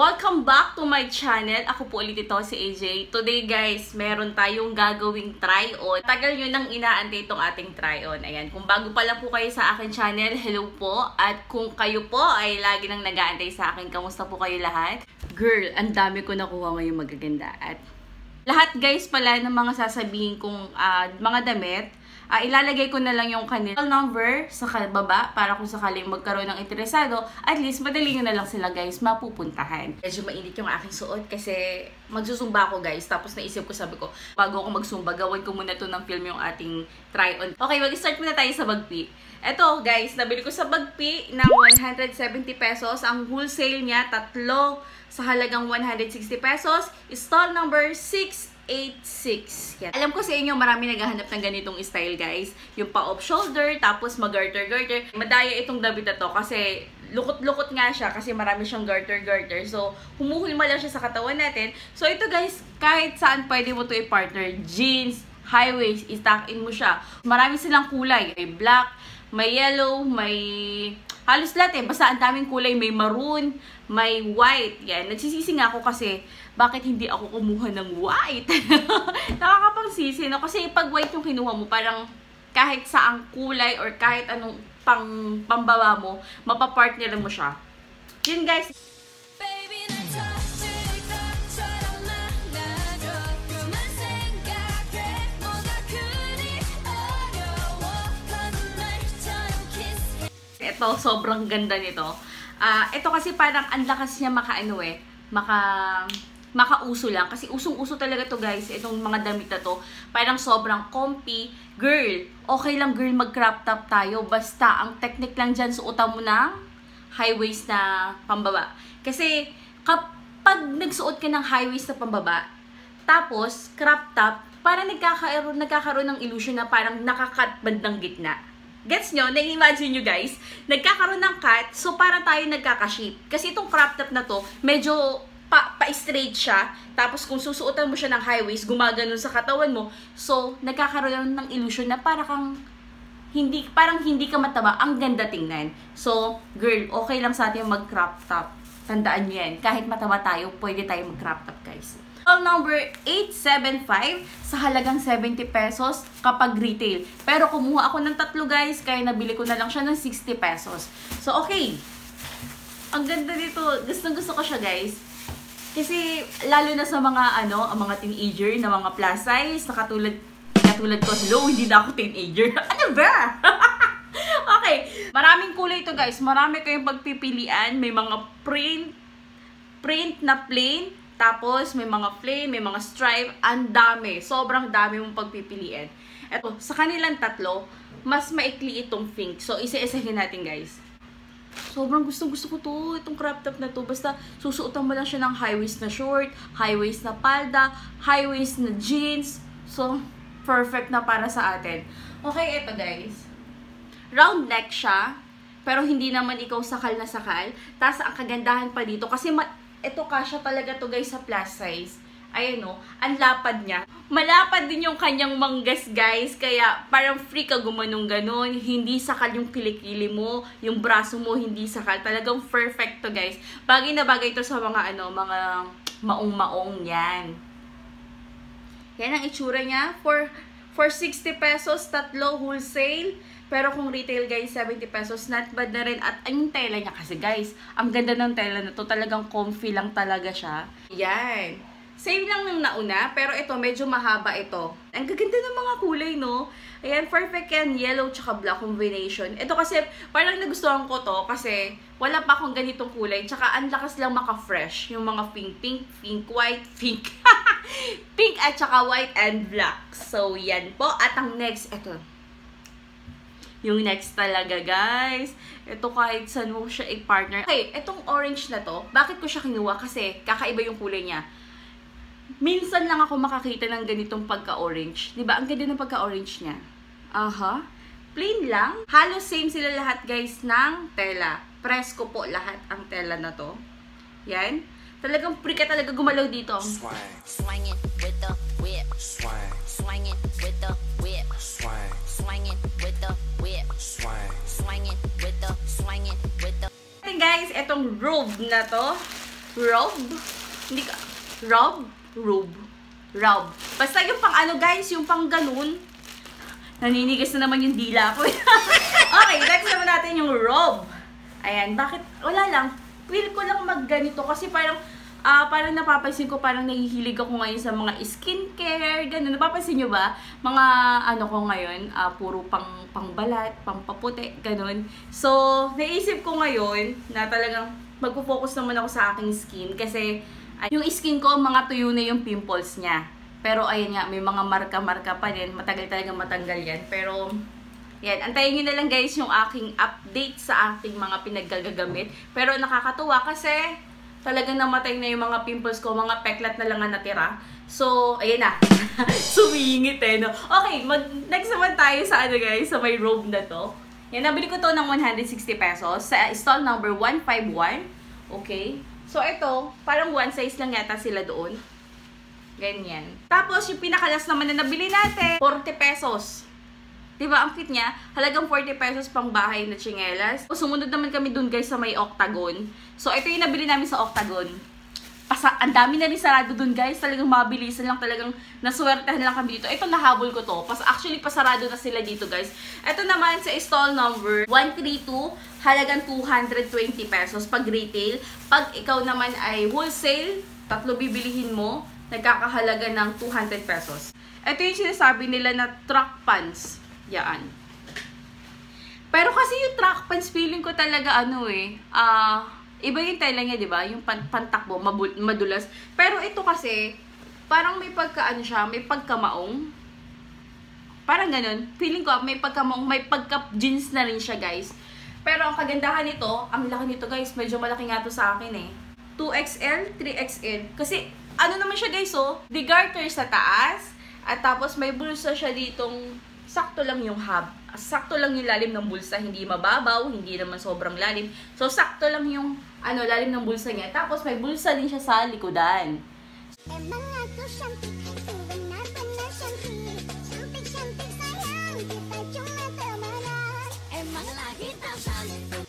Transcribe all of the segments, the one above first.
Welcome back to my channel. Ako po ulit ito, si AJ. Today guys, meron tayong gagawing try-on. Tagal nyo nang inaantay itong ating try-on. Ayan, kung bago pa lang po kayo sa akin channel, hello po. At kung kayo po ay lagi nang nag-aantay sa akin, kamusta po kayo lahat? Girl, ang dami ko nakuha ngayong magaganda. At lahat guys pala ng mga sasabihin kong mga damit, ilalagay ko na lang yung kanilang number sa baba para kung sakaling magkaroon ng interesado, at least madali nyo na lang sila guys mapupuntahan. Medyo mainit yung aking suot kasi magsusumba ako guys. Tapos naisip ko, sabi ko, bago ako magsumba, gawin ko muna to ng film yung ating try-on. Okay, mag-start muna tayo sa bagpi. Eto guys, nabili ko sa bagpi ng 170 pesos. Ang wholesale niya, tatlo sa halagang 160 pesos. Stall number 686. Yan. Alam ko sa inyo, marami naghahanap ng ganitong style guys. Yung pa-off shoulder, tapos mag-garter-garter. Madaya itong damit na to kasi lukot-lukot nga siya kasi marami siyang garter-garter. So, humuhulma lang siya sa katawan natin. So, ito guys, kahit saan pwede mo to i-partner. Jeans, high waist, i-tuck in mo siya. Marami silang kulay. May black, may yellow, may halos lahat eh. Basta ang daming kulay. May maroon, may white. Yan. Nagsisisi nga ako kasi bakit hindi ako kumuha ng white? Nakakapangsisi, no? Kasi pag white yung kinuha mo, parang kahit saang kulay or kahit anong pambawa mo, mapapartner mo siya. Yun guys. Ito, sobrang ganda nito. Ito kasi parang ang lakas niya makauso lang. Kasi usong-uso talaga to guys. Itong mga damit na to. Parang sobrang comfy. Girl, okay lang girl mag-crop top tayo. Basta ang technique lang dyan, suotan mo ng high waist na pambaba. Kasi kapag nagsuot ka ng high waist na pambaba, tapos crop top, parang nagkakaroon ng illusion na parang nakakat bandang gitna. Gets nyo? Na-imagine nyo guys? Nagkakaroon ng cut, so parang tayo nagkaka-shape. Kasi itong crop top na to, medyo pa-straight siya. Tapos kung susuotan mo siya ng high waist, gumaganon sa katawan mo. So, nagkakaroon ng illusion na parang hindi ka mataba. Ang ganda tingnan. So, girl, okay lang sa atin mag-crop top. Tandaan nyo yan. Kahit mataba tayo, pwede tayo mag-crop top guys. Number 875 sa halagang 70 pesos kapag retail. Pero kumuha ako ng tatlo guys, kaya nabili ko na lang siya ng 60 pesos. So, okay. Ang ganda dito. Gusto ko siya guys. Kasi, lalo na sa mga, ang mga teenager na mga plus size, na katulad ko, hello, hindi na ako teenager. Ano ba? Okay. Maraming kulay ito guys. Marami kayong pagpipilian. May mga print na plain. Tapos, may mga plain, may mga stripe. Ang dami. Sobrang dami mong pagpipilian. Eto, sa kanilang tatlo, mas maikli itong pink. So, isa-isahin natin guys. Sobrang gusto ko to. Itong crop top na to. Basta, susuotan mo lang siya ng high waist na short, high waist na palda, high waist na jeans. So, perfect na para sa atin. Okay, eto guys. Round neck siya. Pero hindi naman ikaw sakal na sakal. Tapos, ang kagandahan pa dito, kasi ito kasya talaga to guys sa plus size. Ayan o, ang lapad niya. Malapad din yung kanyang manggas guys. Kaya parang free ka gumanong ganon. Hindi sakal yung kilikili mo. Yung braso mo hindi sakal. Talagang perfect to guys. Bagay na bagay to sa mga mga maong-maong yan. Yan ang itsura niya. For 60 pesos, tatlo wholesale. Pero kung retail guys, 70 pesos, not bad na rin. At yung tela niya kasi guys, ang ganda ng tela na to. Talagang comfy lang talaga siya. Yan. Same lang ng nauna, pero ito medyo mahaba ito. Ang gaganda ng mga kulay, no? Ayan, perfect yan. Yellow tsaka black combination. Ito kasi, parang nagustuhan ko to kasi wala pa akong ganitong kulay. Tsaka ang lakas lang maka-fresh. Yung mga pink, white, pink. Pink at tsaka white and black. So, yan po. At ang next, ito. Yung next talaga, guys. Ito kahit saan mo siya i-partner. Okay, itong orange na to, bakit ko siya kinuha? Kasi kakaiba yung kulay niya. Minsan lang ako makakita ng ganitong pagka-orange. Diba? Ang ganda ng pagka-orange niya. Plain lang. Halos same sila lahat, guys, ng tela. Presko po lahat ang tela na to. Yan. Talagang free ka talaga gumalaw dito. Swinging with the whip. Swinging with the whip. Swinging with the whip. Swinging with the guys, etong robe na to. Rob? Hindi ka, Rob? Rob. Basta yung pang ano guys, yung pang ganun. Naninigas na naman yung dila ko. Okay, next naman natin yung Rob. Ayan, bakit? Wala lang. Feel ko lang magganito kasi parang napapansin ko, parang nahihilig ako ngayon sa mga skincare, ganun. Napapansin nyo ba? Mga ano ko ngayon, puro pangbalat, pangpaputi, ganun. So, naisip ko ngayon na talagang magpo-focus naman ako sa aking skin kasi yung skin ko, mga tuyo na yung pimples niya. Pero ayun nga, may mga marka-marka pa din. Matagal talagang matanggal yan. Pero, yan. Antayin nyo na lang guys yung aking update sa ating mga pinaggagamit. Pero nakakatuwa kasi talagang namatay na yung mga pimples ko. Mga peklat na lang ang natira. So, ayun na. Sumingit eh, no? Okay, next naman tayo sa ano guys, sa may robe na to. Yan, nabili ko to ng 160 pesos sa stall number 151. Okay? So, ito, parang one size lang yata sila doon. Ganyan. Tapos, yung pinakalas naman na nabili natin, 40 pesos. Diba, ang cute niya? Halagang 40 pesos pang bahay na tsinelas. So, sumunod naman kami dun guys sa may Octagon. So, ito yung nabili namin sa Octagon. Ang dami na rin sarado dun guys. Talagang mabilisan lang. Talagang naswertehan lang kami dito. Ito, nahabol ko to. Actually, pasarado na sila dito guys. Ito naman sa stall number 132. Halagang 220 pesos pag retail. Pag ikaw naman ay wholesale, tatlo bibilihin mo, nagkakahalaga ng 200 pesos. Ito yung sinasabi nila na track pants. Yan. Pero kasi yung track pants, feeling ko talaga ano eh, iba yung tela niya, di ba? Yung pantakbo, madulas. Pero ito kasi, parang may pagka-ano siya, may pagkamaong. Parang ganun. Feeling ko, may pagkamaong, may pagka-jeans na rin siya, guys. Pero ang kagandahan nito, ang laki nito, guys. Medyo malaki nga to sa akin eh. 2XL, 3XL. Kasi, ano naman siya, guys, oh. The garter sa taas. At tapos, may bulsa siya ditong sakto lang yung hub. Sakto lang yung lalim ng bulsa. Hindi mababaw, hindi naman sobrang lalim. So, sakto lang yung lalim ng bulsa niya. Tapos, may bulsa din siya sa likodan.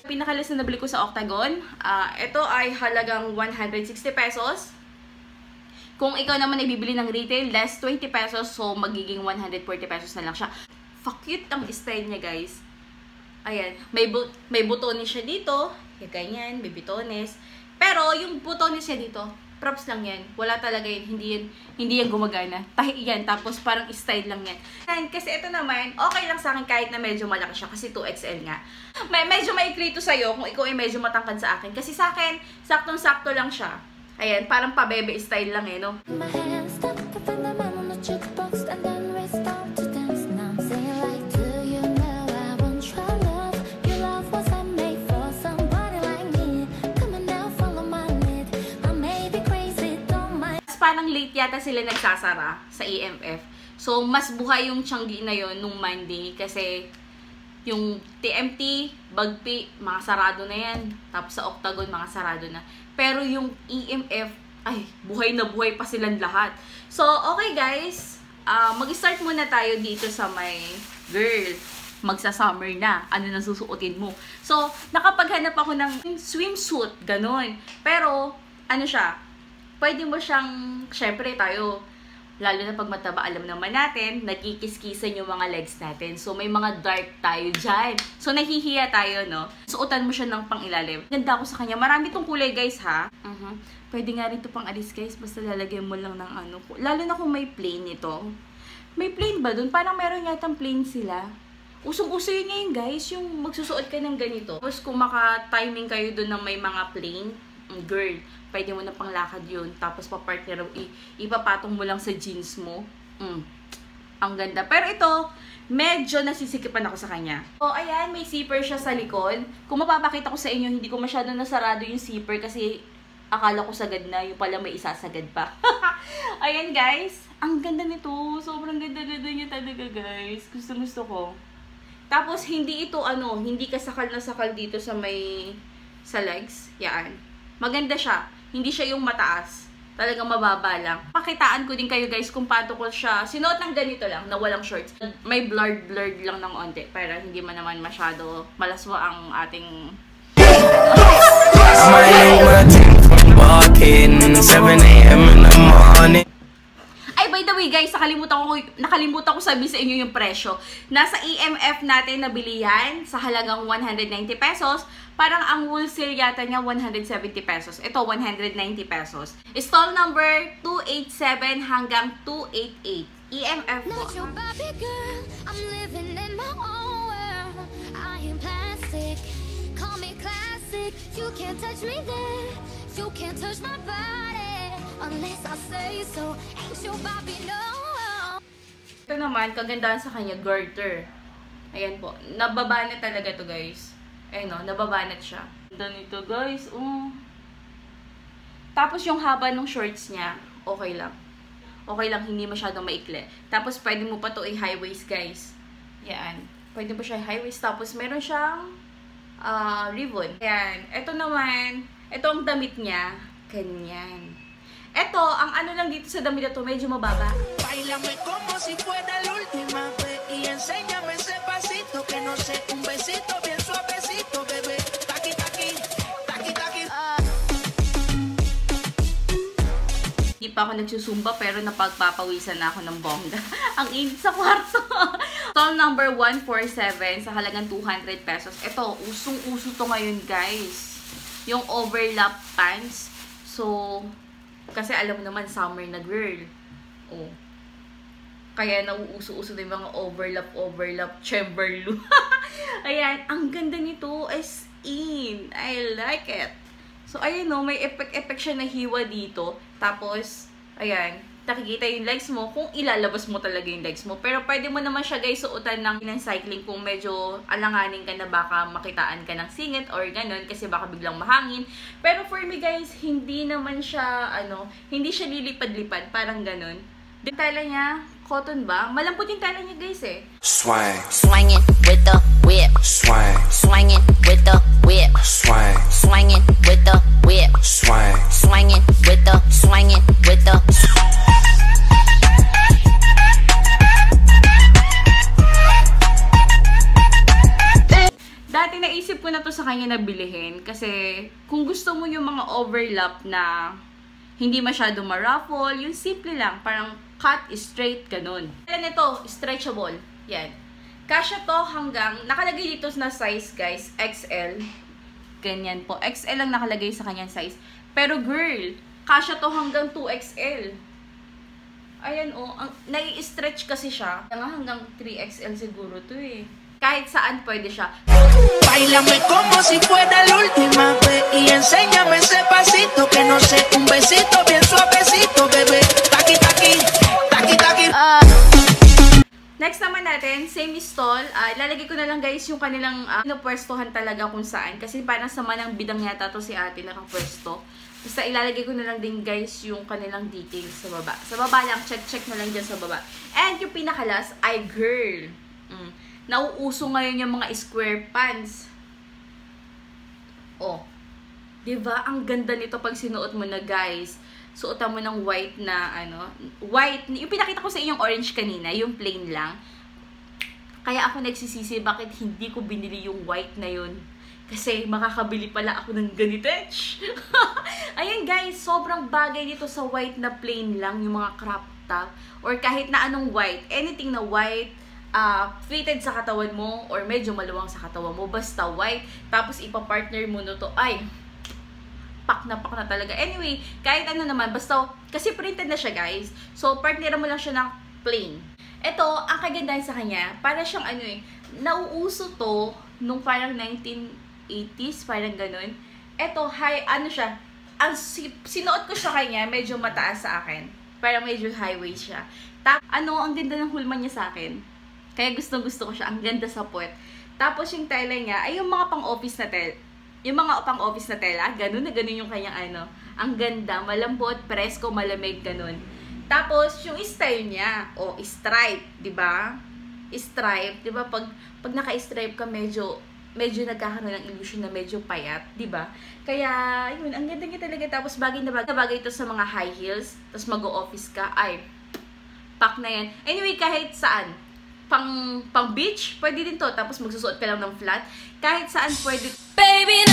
Pinakalas na nabili ko sa Octagon. Ito ay halagang 160 pesos. Kung ikaw naman ay bibili ng retail, less 20 pesos. So, magiging 140 pesos na lang siya. Cute ang style niya, guys. Ayan. May butones siya dito. Ganyan, may butones. Pero, yung butones niya dito, props lang yan. Wala talaga yun. Hindi yan gumagana. Tahi yan. Tapos, parang style lang yan. And, kasi ito naman, okay lang sa akin kahit na medyo malaki siya. Kasi 2XL nga. Medyo maikli ito sa'yo kung ikaw ay medyo matangkad sa akin. Kasi sa akin, saktong-sakto lang siya. Ayan, parang pa-bebe style lang eh, no? Parang late yata sila nagsasara sa EMF. So, mas buhay yung Tianggi na yon nung Monday kasi yung TMT, Bagpi, mga sarado na yan. Tapos sa Octagon, mga sarado na. Pero yung EMF, ay, buhay na buhay pa silang lahat. So, okay guys, mag-start muna tayo dito sa may girl. Magsa-summer na. Ano nang susuotin mo? So, nakapaghanap ako ng swimsuit, ganun. Pero, ano siya, pwede mo siyang, syempre tayo, lalo na pag mataba, alam naman natin, nagkikiskisan yung mga legs natin. So, may mga dark tayo dyan. So, nahihiya tayo, no? Suotan mo siya ng pang-ilalim. Ganda ko sa kanya. Marami tong kulay, guys, ha? Pwede nga rin ito pang alis, guys. Basta lalagyan mo lang ng ano. Lalo na kung may plain ito. May plain ba dun? Parang meron yatang plain sila. Usong-uso yun ngayon, guys. Yung magsusuot ka ng ganito. Tapos, kung maka-timing kayo dun ng may mga plain, girl, pwede mo na panglakad yun. Tapos pa-partner, ipapatong mo lang sa jeans mo. Ang ganda. Pero ito, medyo nasisikipan ako sa kanya. So, ayan, may zipper siya sa likod. Kung mapapakita ko sa inyo, hindi ko masyado nasarado yung zipper kasi akala ko sagad na. Yung pala may isasagad pa. Ayan, guys. Ang ganda nito. Sobrang ganda-ganda niya talaga, guys. Gusto ko. Tapos, hindi ito, hindi kasakal na sakal dito sa sa legs. Yan. Maganda siya. Hindi siya yung mataas. Talagang mababa lang. Pakitaan ko din kayo guys kung paano ko siya sinuot ng ganito lang na walang shorts. May blurred lang ng onte para hindi man naman masyado malaswa ang ating nakalimutan ko sabihin sa inyo yung presyo. Nasa EMF natin nabili yan sa halagang 190 pesos. Parang ang wholesale yata niya 170 pesos. Ito, 190 pesos. Stall number 287 hanggang 288. EMF po. Not your Barbie girl, I'm living in my own world. I am plastic, call me classic. You can't touch me there, you can't touch my body unless I say so. Ain't your Barbie, no. Ito naman, kagandahan sa kanya, garter. Ayan po, nababanat talaga to guys. Ayun o, nababanat siya. Ganda nito guys, Tapos yung haba ng shorts niya, okay lang. Okay lang, hindi masyadong maikli. Tapos pwede mo pa to i-high waist guys. Yan. Pwede mo siya i-high waist. Tapos meron siyang ribbon. Yan. Ito naman, ito ang damit niya. Ganyan. Ito, ang ano lang dito sa damit na to, medyo mababa. Bailame como si fuera la última vez y enséñame ese pasito que no sé, un besito bien suavecito, bebé. Taki taki, taki taki. Hindi pa ako nagsusumba pero napagpapawisan na ako ng bongga. Ang init sa kwarto. Stall number 147 sa halagang 200 pesos. Ito, usong-uso to ngayon guys. Yung overlap pants. So, kasi alam mo naman, summer na girl. Oh. Kaya nauuso-uso din mga overlap, chamberlain. Ayan, ang ganda nito as in. I like it. So, ayan no, may effect siya na hiwa dito. Tapos, ayan, nakikita yung legs mo kung ilalabas mo talaga yung legs mo. Pero pwede mo naman siya guys suotan ng cycling kung medyo alanganin ka na baka makitaan ka ng singit or ganun kasi baka biglang mahangin. Pero for me guys, hindi naman siya, hindi siya lilipad-lipad, parang ganun. Yung tela niya, cotton ba? Malambot yung tela niya guys eh. Swang. Swinging with the whip. Swang. Swinging with the whip. Swang. Swinging with the whip. Swang. Swinging with the Dati naisip ko na to sa kanya na bilihin kasi kung gusto mo yung mga overlap na hindi masyadong ma-ruffle, yung simple lang, parang cut straight, ganun. Yan ito, stretchable. Yan. Kasya to hanggang, nakalagay dito na size guys, XL. Ganyan po. XL lang nakalagay sa kanyang size. Pero girl, kasya to hanggang 2XL. Ayan nai-stretch kasi siya. Hanggang 3XL siguro to eh. Kahit saan pwede siya. Bailame como si fuera la última vez y enséñame ese pasito que no sé, un besito bien suavecito, bebé. Taki taki, taki taki. Next naman natin, same stall. Ilalagay ko na lang guys yung kanilang pinapwestohan talaga kung saan. Kasi parang sama ng bidang yata to si ate nakapwesto. Basta ilalagay ko na lang din guys yung kanilang details sa baba. Sa baba lang, check na lang dyan sa baba. And yung pinakalas ay girl. Nauuso ngayon yung mga square pants. Oh. Diba? Ang ganda nito pag sinuot mo na guys. Suotan mo ng white na white. Yung pinakita ko sa inyong orange kanina, yung plain lang. Kaya ako nagsisisi bakit hindi ko binili yung white na yun. Kasi makakabili pala ako ng ganito. Ayan guys, sobrang bagay nito sa white na plain lang, yung mga crop top. Or kahit na anong white, anything na white, fitted sa katawan mo or medyo maluwang sa katawan mo, basta white, tapos ipapartner mo no to, ay, pak na talaga. Anyway, kahit ano naman, basta, kasi printed na siya guys, so partner mo lang siya ng plain. Ito, ang kagandahan sa kanya, para siyang nauuso to nung parang 1980s, parang ganun. Ito, siya, ang sinuot ko siya kanya, medyo mataas sa akin, parang medyo high waist siya. Ang ganda ng hulma niya sa akin. Kaya gustong-gusto ko siya. Ang ganda sa puwet. Tapos yung tela niya, ay yung mga pang-office na tela. Yung mga pang-office na tela, ganun na ganun yung kanyang Ang ganda, malambot, presko, malamig, ganun. Tapos yung style niya, stripe, 'di ba? Stripe, 'di ba? Pag naka-stripe ka, medyo nagkakaroon ng illusion na medyo payat, 'di ba? Kaya, yun, ang ganda niya talaga. Tapos bagay na bagay ito sa mga high heels. Tapos mag-o-office ka, ay, pak na yan. Anyway, kahit saan. Pang beach, pwede din to. Tapos magsusuot ka lang ng flat. Kahit saan pwede. Baby,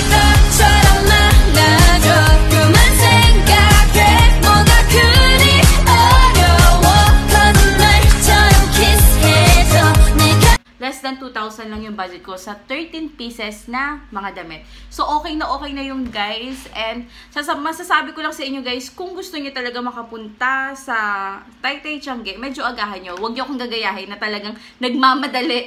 나처럼 말아줘. 그만 생각해. 뭐가 그리 어려워. yung budget ko sa 13 pieces na mga damit. So, okay na yung guys. And masasabi ko lang sa inyo guys, kung gusto niyo talaga makapunta sa Taytay Tiange, medyo agahan nyo. Huwag niyo akong gagayahin na talagang nagmamadali.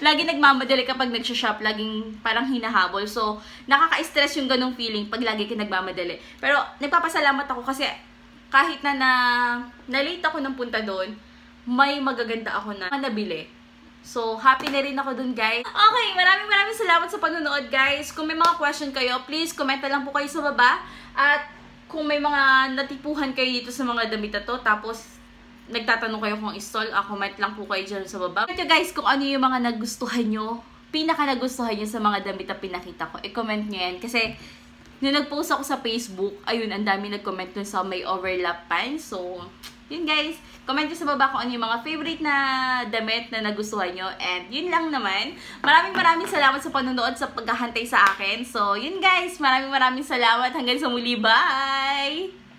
Lagi nagmamadali kapag nagsha-shop, laging parang hinahabol. So, nakaka-stress yung ganung feeling pag lagi ka nagmamadali. Pero, nagpapasalamat ako kasi kahit na late ako ng punta doon, may magaganda ako na nabili. So, happy na rin ako dun, guys. Okay, maraming salamat sa panonood, guys. Kung may mga question kayo, please, comment na lang po kayo sa baba. At kung may mga natipuhan kayo dito sa mga damit na to, tapos nagtatanong kayo kung install, comment lang po kayo dyan sa baba. Comment nyo, guys, kung ano yung mga nagustuhan nyo, pinaka-nagustuhan nyo sa mga damit na pinakita ko. I-comment nyo yan. Kasi, nung nag-post ako sa Facebook, ayun, ang dami nag-comment dun sa may overlap pants. So, yun guys, comment nyo sa baba kung ano yung mga favorite na damit na nagustuhan nyo. And yun lang naman. Maraming salamat sa panonood, sa paghahantay sa akin. So, yun guys, maraming salamat. Hanggang sa muli. Bye!